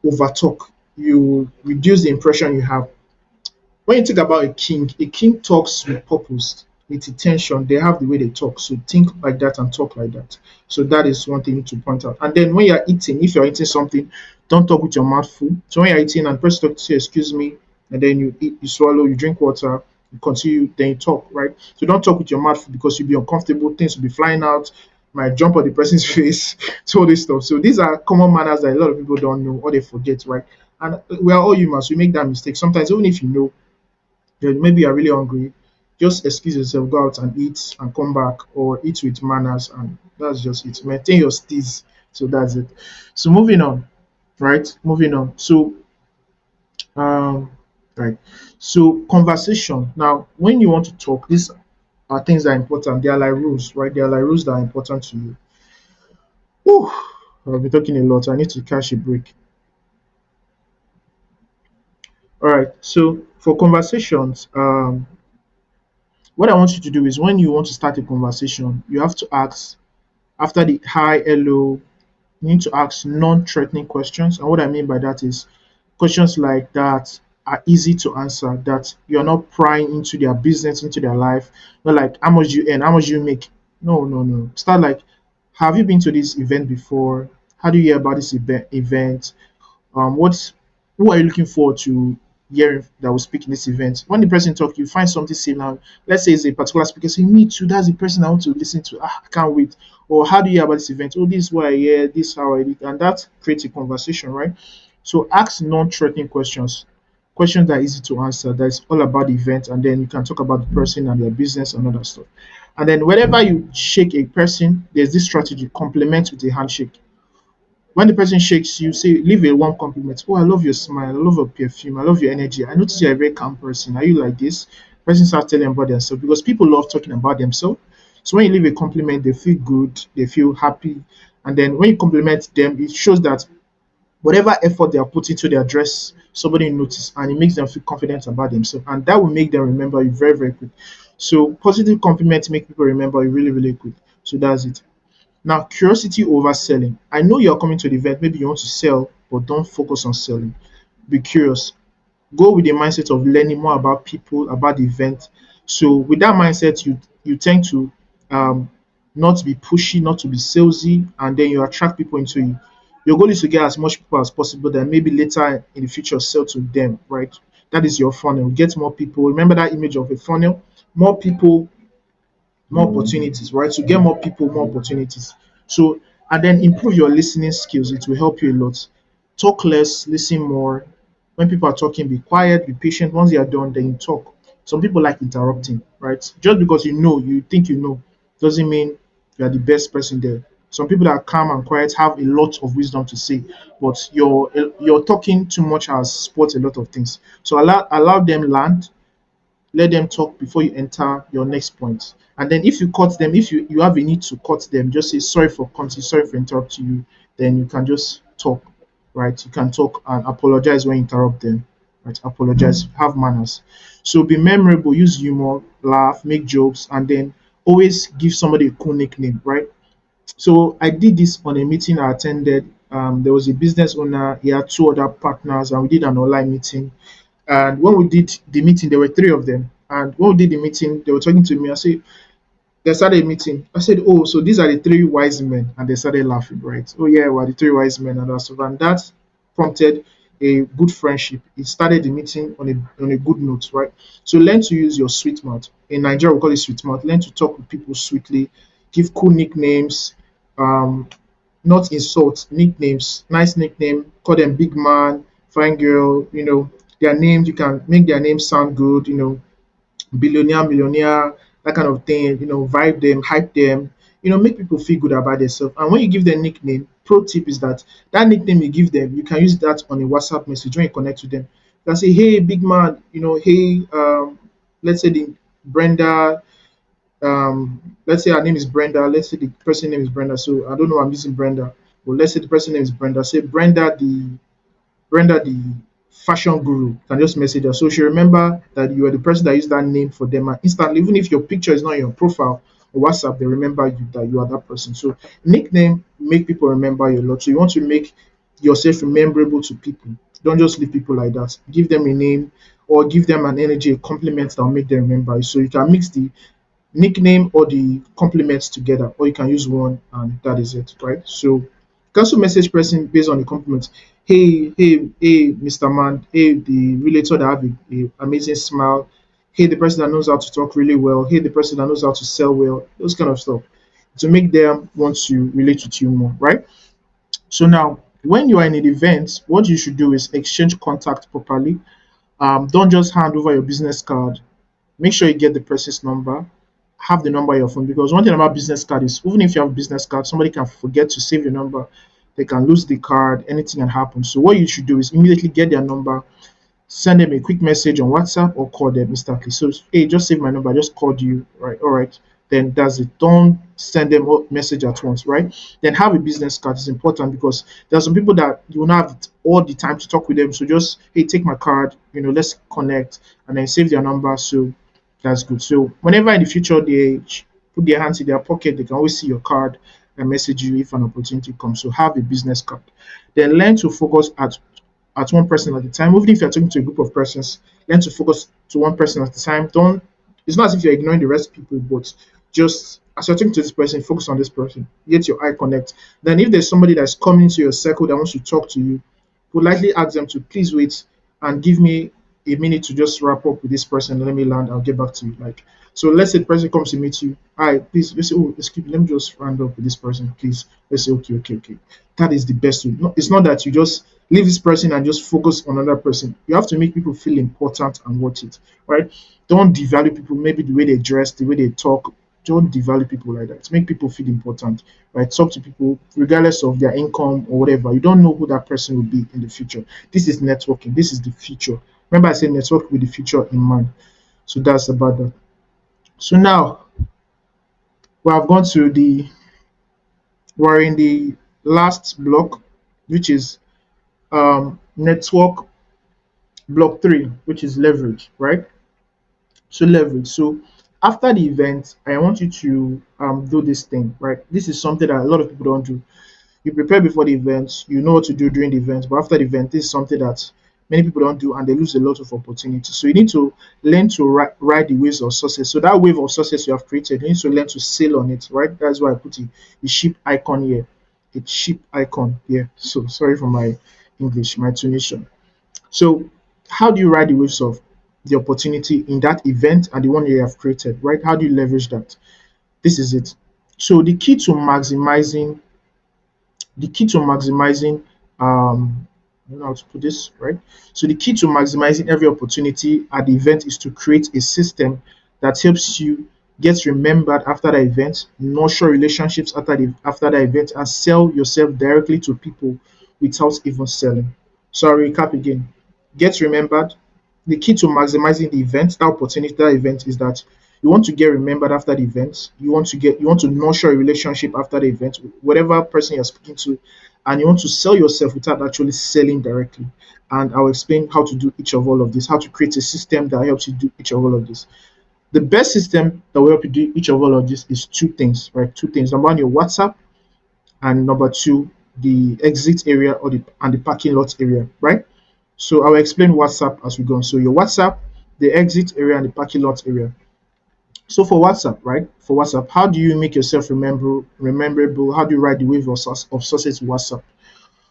overtalk, you reduce the impression you have. When you think about a king talks with purpose, with intention. They have the way they talk. So think like that and talk like that. So that is one thing to point out. And then when you're eating, if you're eating something, don't talk with your mouth full. So when you're eating and person talk to you, excuse me, and then you eat, you swallow, you drink water, you continue, then you talk, right? So don't talk with your mouth full because you'll be uncomfortable, things will be flying out, might jump on the person's face, so all this stuff. So these are common manners that a lot of people don't know or they forget, right? And we are all humans, we make that mistake. Sometimes even if you know, then maybe you're really hungry, just excuse yourself, go out and eat and come back, or eat with manners, and that's just it. Maintain your steez. So that's it. So moving on, right? Moving on. So um right. So conversation. Now, when you want to talk, these are things that are important. They are like rules, right? They are like rules that are important to you. Whew, I've been talking a lot. I need to catch a break. All right. So for conversations, what I want you to do is when you want to start a conversation, you have to ask after the hi, hello, you need to ask non-threatening questions. And what I mean by that is questions like that are easy to answer, that you're not prying into their business, into their life. Not like how much you earn, how much you make. No, no, no. Start like, have you been to this event before? How do you hear about this event? What's who are you looking forward to hearing that will speak in this event? When the person talk, you find something similar. Let's say it's a particular speaker, say, me too, that's the person I want to listen to. I can't wait. Or how do you hear about this event? Oh, this is what I hear, this is how I did, and that creates a conversation, right? So ask non-threatening questions. Questions that are easy to answer, that's all about the event, and then you can talk about the person and their business and other stuff. And then whenever you shake a person, there's this strategy, compliment with a handshake. When the person shakes you, say, leave a warm compliment. Oh, I love your smile. I love your perfume. I love your energy. I notice you're a very calm person. Are you like this? Person starts telling about themselves because people love talking about themselves. So when you leave a compliment, they feel good, they feel happy. And then when you compliment them, it shows that whatever effort they are putting to their dress, somebody notice and it makes them feel confident about themselves. And that will make them remember you very, very quick. So positive compliments make people remember you really, really quick. So that's it. Now, curiosity over selling. I know you're coming to the event, maybe you want to sell, but don't focus on selling. Be curious. Go with the mindset of learning more about people, about the event. So with that mindset, you tend to um, not be pushy, not to be salesy, and then you attract people into you. Your goal is to get as much people as possible, then maybe later in the future sell to them, right? That is your funnel. Get more people. Remember that image of a funnel. More people, more opportunities, right? So get more people, more opportunities. So and then improve your listening skills. It will help you a lot. Talk less, listen more. When people are talking, be quiet, be patient. Once they are done, then you talk. Some people like interrupting, right? Just because you know, you think you know, doesn't mean you are the best person there. Some people that are calm and quiet have a lot of wisdom to say, but your talking too much has spoiled a lot of things. So allow them land, let them talk before you enter your next point. And then if you cut them, if you have a need to cut them, just say sorry for cutting, sorry for interrupting you. Then you can just talk, right? You can talk and apologize when you interrupt them, right? Apologize, have manners. So be memorable, use humor, laugh, make jokes, and then always give somebody a cool nickname, right? So I did this on a meeting I attended. There was a business owner, he had two other partners, and we did an online meeting. And when we did the meeting, there were three of them. And when we did the meeting, they were talking to me. I said, they started a meeting. I said, oh, so these are the three wise men. And they started laughing, right? Oh, yeah, we're the three wise men and that stuff. And that prompted a good friendship. It started the meeting on a good note, right? So learn to use your sweet mouth. In Nigeria, we call it sweet mouth. Learn to talk with people sweetly, give cool nicknames, um, not insult, nicknames, nice nickname, call them big man, fine girl, their names, you can make their names sound good, billionaire, millionaire, that kind of thing, vibe them, hype them, make people feel good about themselves. And when you give them nickname, pro tip is that that nickname you give them, you can use that on a WhatsApp message when you connect with them. You can say, hey, big man, hey, let's say the Brenda, let's say her name is Brenda, let's say the person name is Brenda. So I don't know, I'm using Brenda. But let's say the person name is Brenda. Say Brenda, the fashion guru, can just message her. So she remember that you are the person that used that name for them. And instantly, even if your picture is not in your profile on WhatsApp, they remember you that you are that person. So nickname make people remember you a lot. So you want to make yourself memorable to people. Don't just leave people like that. Give them a name or give them an energy, a compliment that will make them remember you. So you can mix the nickname or the compliments together, or you can use one and that is it, right? So you can also message person based on the compliments. Hey, Mr. Man. Hey, the relator that have a amazing smile. Hey, the person that knows how to talk really well. Hey, the person that knows how to sell well. Those kind of stuff to make them want to relate with you more, right? So now, when you are in an event, what you should do is exchange contact properly. Don't just hand over your business card. Make sure you get the person's number, have the number on your phone, because one thing about business card is even if you have a business card, somebody can forget to save your number, they can lose the card, anything can happen. So what you should do is immediately get their number, send them a quick message on WhatsApp or call them instantly. So, hey, just save my number. I just called you. Right. All right. Then that's it. Don't send them a message at once. Right. Then have a business card. It's important because there are some people that you will not have all the time to talk with them. So just, hey, take my card. Let's connect and then save their number. So that's good. So whenever in the future they put their hands in their pocket, they can always see your card and message you if an opportunity comes. So have a business card. Then learn to focus at one person at a time. Even if you're talking to a group of persons, learn to focus to one person at a time. Don't It's not as if you're ignoring the rest of people, but just as you're talking to this person, focus on this person. Get your eye connect. Then if there's somebody that's coming to your circle that wants to talk to you, politely ask them to please wait and give me a minute to just wrap up with this person. Let me land. I'll get back to you. Like, so let's say the person comes to meet you. Hi, please. Let's say, oh, excuse me. Let me just round up with this person, please. Let's say, okay. That is the best way. No, it's not that you just leave this person and just focus on another person. You have to make people feel important and worth it, right? Don't devalue people. Maybe the way they dress, the way they talk. Don't devalue people like that. Make people feel important, right? Talk to people regardless of their income or whatever. You don't know who that person will be in the future. This is networking. This is the future. Remember, I said network with the future in mind. So that's about that. So now we have gone to we're in the last block, which is network block three, which is leverage, right? So leverage. So after the event, I want you to do this thing, right? This is something that a lot of people don't do. You prepare before the event, you know what to do during the event, but after the event, this is something that many people don't do and they lose a lot of opportunities. So you need to learn to ride the waves of success. So that wave of success you have created, you need to learn to sail on it, right? That's why I put the ship icon here. It's ship icon here. So sorry for my English, my tunation. So how do you ride the waves of the opportunity in that event and the one you have created, right? How do you leverage that? This is it. So the key to maximizing I don't know how to put this, right? So the key to maximizing every opportunity at the event is to create a system that helps you get remembered after the event, nurture relationships after the event, and sell yourself directly to people without even selling. So I'll recap again. Get remembered. The key to maximizing the event, that opportunity, that event is that you want to get remembered after the event. You want to nurture a relationship after the event, whatever person you're speaking to, and you want to sell yourself without actually selling directly. And I'll explain how to do each of all of this, how to create a system that helps you do each of all of this. The best system that will help you do each of all of this is two things, right? Two things. Number one, your WhatsApp, and number two, the exit area and the parking lot area, right? So I'll explain WhatsApp as we go on. So your WhatsApp, the exit area, and the parking lot area. So for WhatsApp, right? For WhatsApp, how do you make yourself rememberable? How do you ride the wave of success with WhatsApp?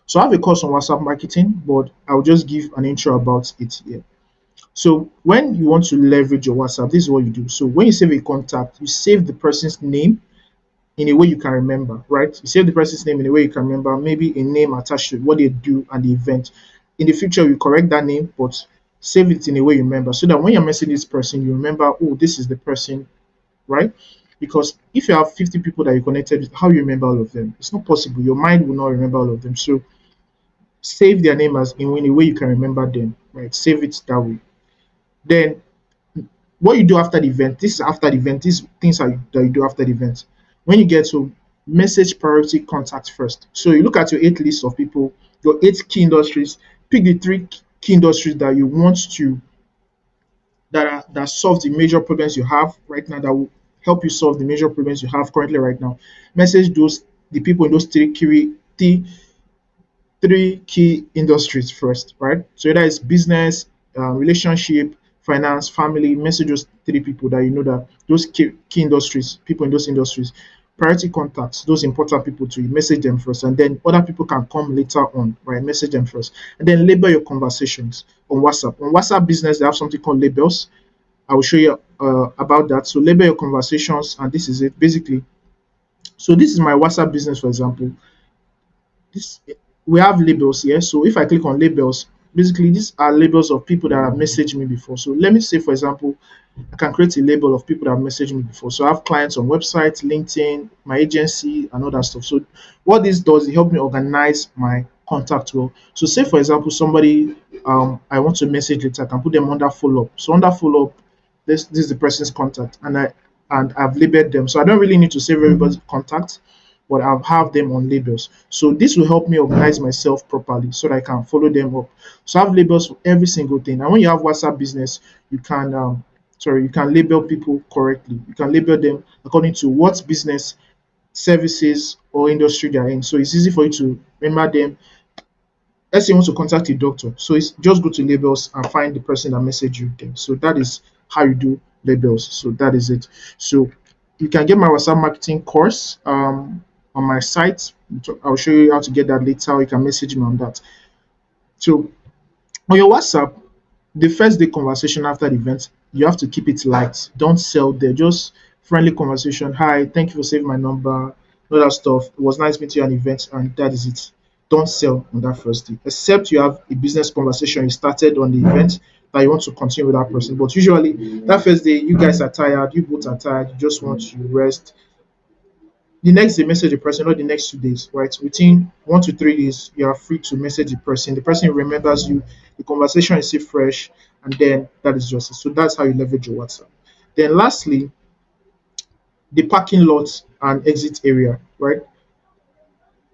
So I have a course on WhatsApp marketing, but I'll just give an intro about it here. So when you want to leverage your WhatsApp, this is what you do. So when you save a contact, you save the person's name in a way you can remember, right? You save the person's name in a way you can remember, maybe a name attached to what they do and the event. In the future, you correct that name, but save it in a way you remember, so that when you're messaging this person, you remember, oh, this is the person, right? Because if you have 50 people that you connected with, how you remember all of them? It's not possible. Your mind will not remember all of them. So save their name as in a way you can remember them, right? Save it that way. Then what you do after the event, this is after the event, these things that you do after the event. When you get to message priority contact first. So you look at your 8 lists of people, your 8 key industries, pick the 3 key industries that you want to that solve the major problems you have right now, that will help you solve the major problems you have currently right now. Message those the people in those three key industries first, right? So that is business, relationship, finance, family. Message those 3 people that you know, that those key industries, people in those industries. Priority contacts, those important people to you, message them first, and then other people can come later on, right? Message them first, and then label your conversations on WhatsApp. On WhatsApp Business, they have something called labels. I will show you about that. So label your conversations, and this is it basically. So this is my WhatsApp Business, for example. This We have labels here. So if I click on labels, basically these are labels of people that have messaged me before. So let me say, for example, I can create a label of people that have messaged me before. So I have clients on websites, LinkedIn, my agency, and all that stuff. So what this does, it helps me organize my contact well. So say, for example, somebody I want to message later, I can put them under follow up. So under follow up, this is the person's contact, and I've labeled them. So I don't really need to save everybody's contact, but I'll have them on labels. So this will help me organize myself properly so that I can follow them up. So I have labels for every single thing. And when you have WhatsApp Business, you can you can label people correctly. You can label them according to what business, services, or industry they're in. So it's easy for you to remember them. Let's say you want to contact a doctor. So it's just go to labels and find the person that messaged you there. So that is how you do labels. So that is it. So you can get my WhatsApp marketing course on my site. I'll show you how to get that later. You can message me on that. So on your WhatsApp, the first day conversation after the event, you have to keep it light. Don't sell there. Just friendly conversation. Hi, thank you for saving my number. All that stuff. It was nice meeting you at an event, and that is it. Don't sell on that first day, except you have a business conversation you started on the event that you want to continue with that person. But usually, that first day, you guys are tired. You both are tired. You just want to rest. The next day, message the person, or the next 2 days, right? Within 1 to 3 days, you are free to message the person. The person remembers you, the conversation is still fresh, and then that is just it. So that's how you leverage your WhatsApp. Then lastly, the parking lot and exit area, right?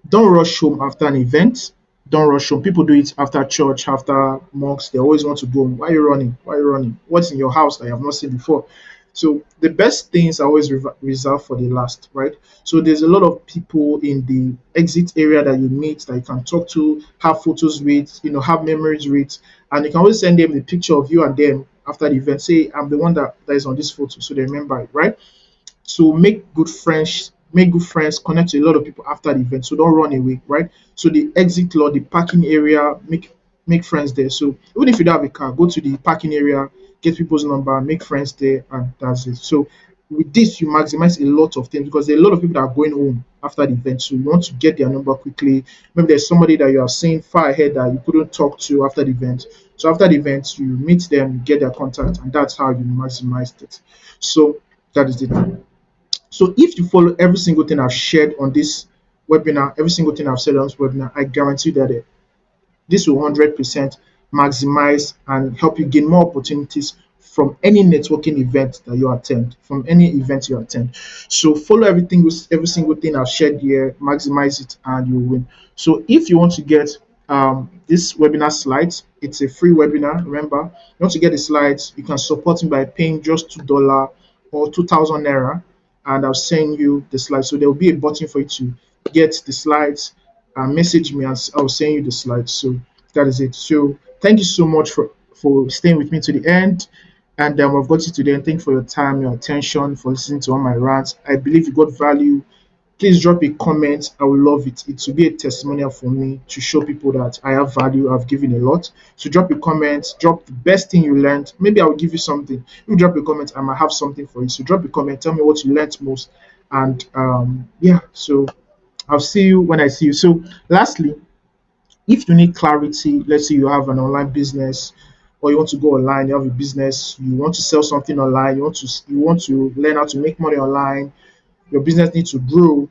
Don't rush home after an event. Don't rush home. People do it after church, after mosques. They always want to go home. Why are you running? Why are you running? What's in your house that you have not seen before? So the best things are always reserved for the last, right? So there's a lot of people in the exit area that you meet, that you can talk to, have photos with, have memories with, and you can always send them the picture of you and them after the event. Say, I'm the one that is on this photo, so they remember it, right? So make good friends, connect to a lot of people after the event. So don't run away, right? So the exit lot, the parking area, make friends there. So even if you don't have a car, go to the parking area, get people's number, make friends there, and that's it. So with this, you maximize a lot of things, because there are a lot of people that are going home after the event. So you want to get their number quickly. Maybe there's somebody that you have seen far ahead that you couldn't talk to after the event. So after the event, you meet them, get their contact, and that's how you maximize it. So that is it. So if you follow every single thing I've shared on this webinar, every single thing I've said on this webinar, I guarantee that this will 100% maximize and help you gain more opportunities from any networking event that you attend, from any event you attend. So follow every single thing I've shared here, maximize it, and you win. So if you want to get this webinar slides, it's a free webinar. Remember, you want to get the slides, you can support me by paying just $2 or 2,000 naira, and I'll send you the slides. So there will be a button for you to get the slides, message me, and I'll send you the slides. So that is it. So thank you so much for staying with me to the end. And I've got you today. And thank you for your time, your attention, for listening to all my rants. I believe you got value please drop a comment. I would love it. It will be a testimonial for me to show people that I have value. I've given a lot. So drop a comment. Drop the best thing you learned. Maybe I will give you something. If you drop a comment, I might have something for you. So drop a comment. Tell me what you learned most. And yeah, so I'll see you when I see you. So lastly, if you need clarity, let's say you have an online business or you want to go online, you have a business, you want to sell something online, you want to learn how to make money online, your business needs to grow,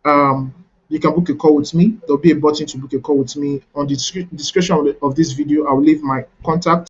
um, you can book a call with me. There'll be a button to book a call with me on the description of this video. I'll leave my contact